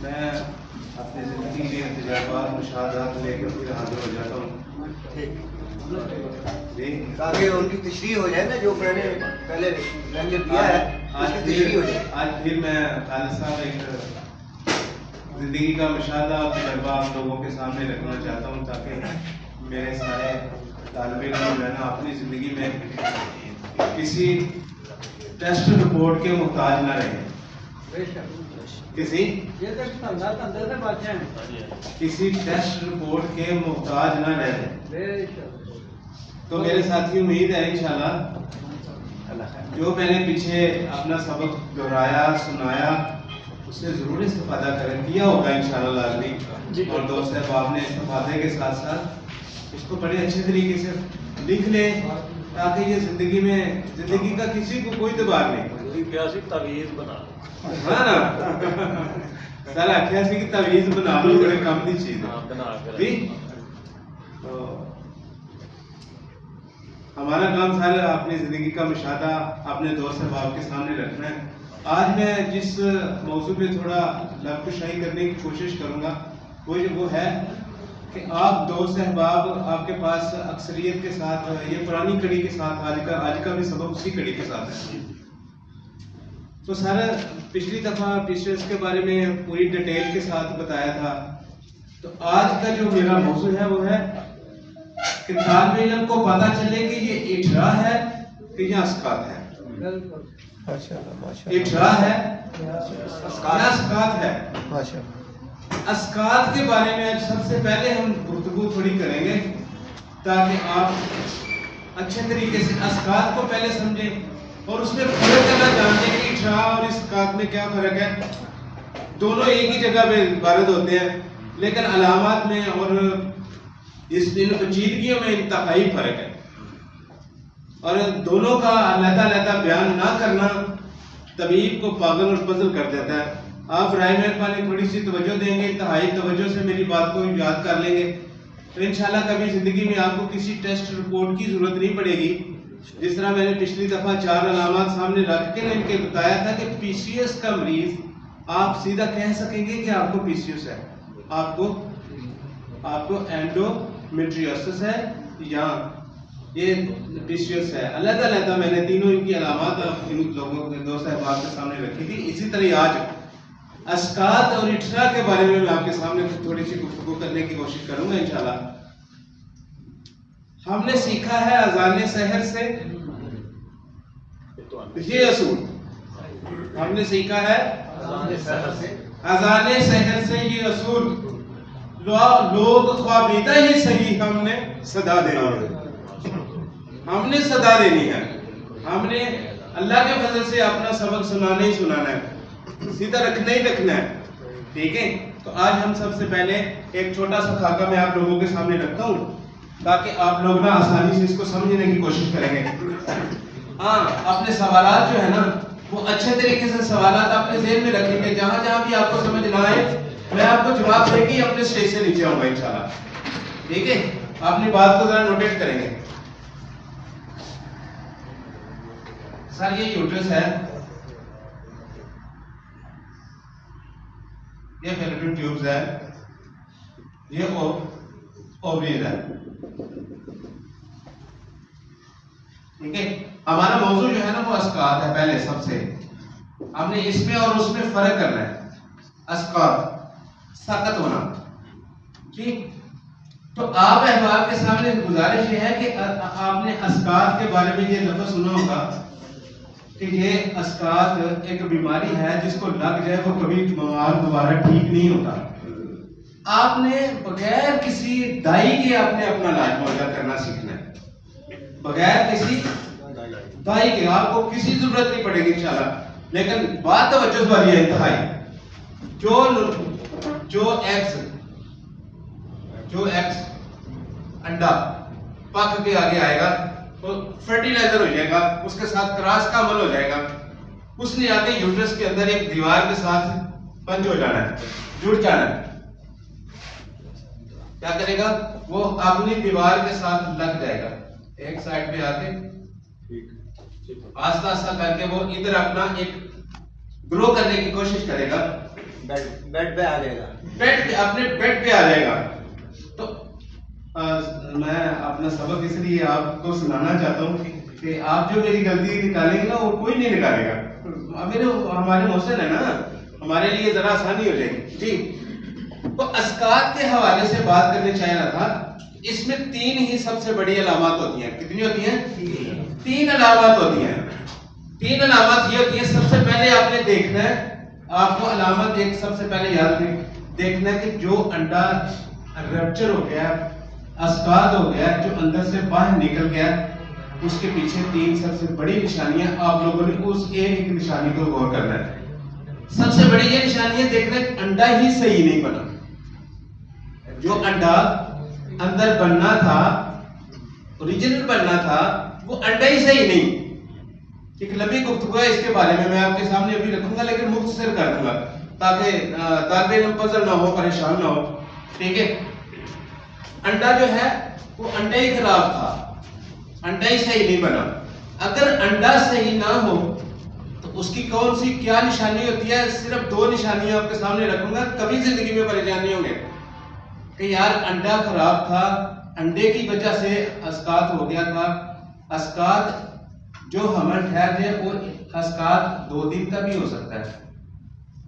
मैं अपनी ज़िंदगी के तजुर्बात मुशाहदात लेकर फिर हाजिर हो जाता हूँ। ताकि उनकी तशरीह हो जाए ना, जो मैंने पहले लेक्चर दिया है आज तशरीह हो जाए। आज फिर मैं खालिद साहब एक ज़िंदगी का मुशाहदा और तजुर्बा आप लोगों के सामने रखना चाहता हूँ, ताकि मेरे सारे तालिब इल्म जो है ना अपनी ज़िंदगी में किसी टेस्ट रिपोर्ट के मुहताज ना रहे, किसी टेस्ट रिपोर्ट के मुहताज ना रहे। तो मेरे साथी उम्मीद है इंशाल्लाह जो मैंने पीछे अपना सबक दोहराया सुनाया उससे ज़रूर इस्तेफादा किया होगा इंशाल्लाह लाज़मी, और दोस्त अहबाब ने इस्तेफादे के साथ साथ इसको बड़े अच्छे तरीके से लिख लें, ताकि ये ज़िंदगी का किसी को कोई दबाव नहीं। तवीज़ बना हाँ ना सर आख्या सी कि तवीज़ बना लो, बड़े कम की चीज़ है। तो हमारा काम सर अपनी ज़िंदगी का मुशाहदा अपने दोस्त अहबाब के सामने रखना है। आज मैं जिस मौजू पे थोड़ा लफ्ज़शाही करने की कोशिश करूँगा वो है कि आप दोस्त अहबाब आपके पास अक्सरियत के साथ, ये पुरानी कड़ी के साथ आज का भी सबक उसी कड़ी के साथ है। तो सर पिछली दफ़ा टीचर्स के बारे में पूरी डिटेल के साथ बताया था, तो आज का जो मेरा मौजू है वो है कि तालिब इल्म को पता चले कि ये इठरा है कि ये अस्कात है। इठरा है या अस्कात है। अस्कात के बारे में आज सबसे पहले हम गुफ्तगू थोड़ी करेंगे, ताकि आप अच्छे तरीके से अस्कात को पहले समझें और उसमें फर्क करना जानते हैं कि इठरा और अस्कात में क्या फ़र्क है। दोनों एक ही जगह पे वारद होते हैं, लेकिन अलामात में और इस पेचीदगियों में इंतहाई फ़र्क है, और दोनों का अलग-अलग बयान ना करना तबीब को पागल और पजल कर देता है। आप राय मेहरबानी थोड़ी सी तवज्जो देंगे, इंतहाई तवज्जो से मेरी बात को याद कर लेंगे, तो इंशाल्लाह कभी ज़िंदगी में आपको किसी टेस्ट रिपोर्ट की ज़रूरत नहीं पड़ेगी। जिस तरह मैंने पिछली दफ़ा 4 अलामात सामने रख के इनके बताया था कि पीसीएस का मरीज आप सीधा कह सकेंगे कि आपको पीसीएस है, आपको एंडोमेट्रियोसिस है या ये पीसीएस है। अलग-अलग मैंने तीनों इनकी अलामात इन लोगों के दोस्त अहबाब के सामने रखी थी। इसी तरह आज अस्कात और इठरा के बारे में मैं आपके सामने थोड़ी सी गुफ्तगू करने की कोशिश करूंगा इंशाल्लाह। हमने सीखा है अज़ान सहर से ये असूल, हमने सीखा है अज़ान सहर से ये असूल, लोग ख्वाबीदा ही सही हमने सदा देनी है, हमने सदा देनी है। हमने अल्लाह के फजल से अपना सबक सुनाना ही सुनाना है, सीधा रखना ही रखना है, ठीक है। तो आज हम सबसे पहले एक छोटा सा खाका मैं आप लोगों के सामने रखता हूँ, ताकि आप लोग ना आसानी से इसको समझने की कोशिश करेंगे। हाँ, अपने सवालात जो है ना वो अच्छे तरीके से सवालात अपने ज़हन में रखेंगे। जहाँ जहाँ भी आपको समझ ना आए मैं आपको जवाब देके अपने स्टेज से नीचे आऊंगा इंशाल्लाह, ठीक है। अपनी बात को जरा नोटेट करेंगे। सर ये यूट्रस है, ये फैलोपियन ट्यूब्स है, ये ओवरीज है, ठीक है। हमारा मौजू जो है ना वो अस्कात है। पहले सबसे हमने इसमें और उसमें फर्क करना है। अस्कात सख्त होना, ठीक। तो आप अहबाब के सामने गुजारिश ये है कि आपने अस्कात के बारे में ये लफ्ज़ सुना होगा कि ये अस्कात एक बीमारी है, जिसको लग जाए वो कभी दोबारा ठीक नहीं होता। आपने बगैर किसी दाई के आपने अपना इलाज मुआवजा करना सीखना है, बगैर किसी दाई के आपको किसी जरूरत नहीं पड़ेगी इंशाल्लाह। लेकिन बात तवज्जो वाली है इंतहाई। जो एक्स अंडा पक के आगे आएगा तो फर्टिलाइजर हो जाएगा, उसके साथ क्रॉस का अमल हो जाएगा, उसने आके यूट्रस के अंदर एक दीवार के साथ पंच हो जाना है, जुड़ जाना है। क्या करेगा वो अपनी दीवार के साथ लग जाएगा, एक साइड पे आके आस्ता आस्ता करके वो इधर अपना एक ग्रो करने की कोशिश करेगा। बेड पे आ जाएगा, बेड पे, अपने बेड पे आ जाएगा। तो मैं अपना सबक इसलिए आपको सुनाना चाहता हूँ कि आप जो मेरी गलती निकालेंगे ना, वो कोई नहीं निकालेगा। मेरे हमारे मोहसिन है ना, हमारे लिए जरा आसानी हो जाएगी जी। तो अस्कात के हवाले से बात करने चाह रहा था। इसमें 3 ही सबसे बड़ी अलामत होती हैं। कितनी होती हैं? 3 अलामत होती हैं। 3 अलामत ये होती है। सबसे पहले आपने देखना है, आपको अलामत एक सबसे पहले याद देखना है कि जो अंडा रप्चर हो गया, अस्कात हो गया, जो अंदर से बाहर निकल गया, उसके पीछे 3 सबसे बड़ी निशानियां आप लोगों ने उस एक निशानी को गौर करना है। सबसे बड़ी ये निशानियां देखना है, अंडा ही सही नहीं बना। जो अंडा अंदर बनना था, ओरिजिनल बनना था, वो अंडा ही सही नहीं। एक लंबी गुफ्तगू है इसके बारे में, मैं आपके सामने अभी रखूंगा, लेकिन मुख्तसर कर दूंगा ताकि तालिब इल्म पजल ना हो, परेशान ना हो। ठीक है, अंडा जो है वो अंडा ही खराब था, अंडा ही सही नहीं बना। अगर अंडा सही ना हो तो उसकी कौन सी क्या निशानी होती है? सिर्फ 2 निशानियां आपके सामने रखूंगा, कभी जिंदगी में परेशान नहीं होंगे कि यार अंडा खराब था, अंडे की वजह से अस्कात हो गया था। अस्कात जो हमल ठहर जाए, वो अस्कात 2 दिन का भी हो सकता है,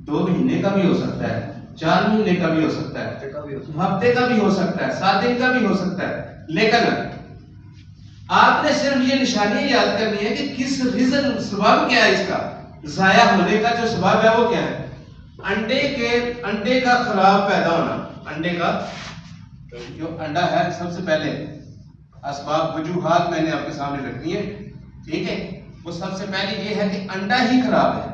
2 महीने का भी हो सकता है, 4 महीने का भी हो सकता है, हफ्ते का भी हो सकता है, 7 दिन का भी हो सकता है। लेकिन आपने सिर्फ ये निशानी याद करनी है कि किस रीजन, सबब क्या है इसका जाया होने का। जो सबब है वो क्या है? अंडे का खराब पैदा होना। अंडे का जो अंडा है, सबसे पहले असबाब वजूहात मैंने आपके सामने रखनी है। ठीक है, वो सबसे पहले ये है कि अंडा ही खराब है।